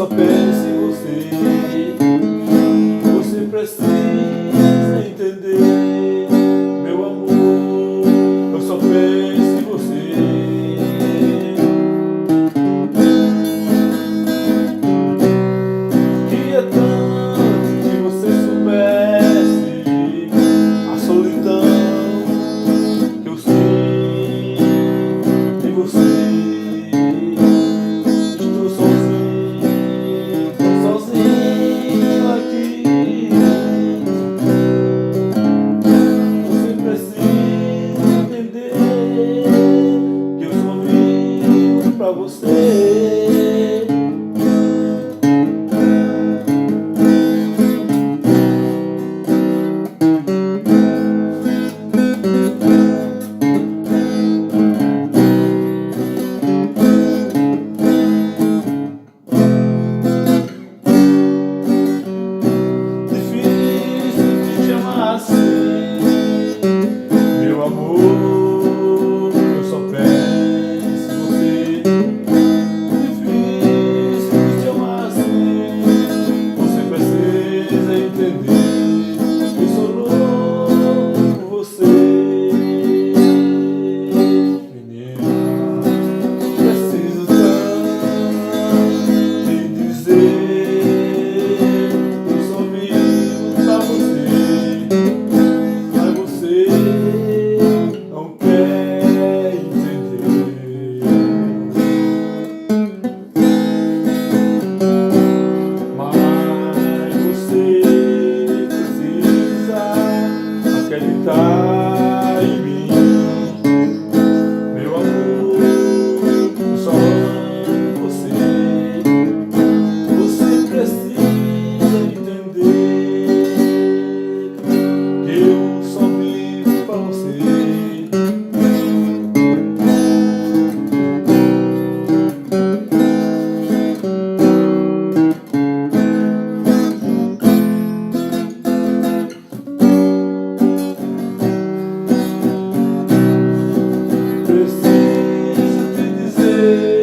só penso em você. Você precisa entender, meu amor, eu só penso em você. Queria tanto que você soubesse a solidão que eu sinto em você. Estou sozinho aqui. Você precisa entender que eu só vivo pra você. Meu amor, eu só penso em você. Difícil te amar assim. Você precisa entender que eu sou louco por você. Menina, preciso tanto te dizer que eu só vivo pra você. Você não quer entender, mas você precisa acreditar em mim, meu amor. Eu só amo você. Você precisa entender que eu só vivo pra você. Preciso te dizer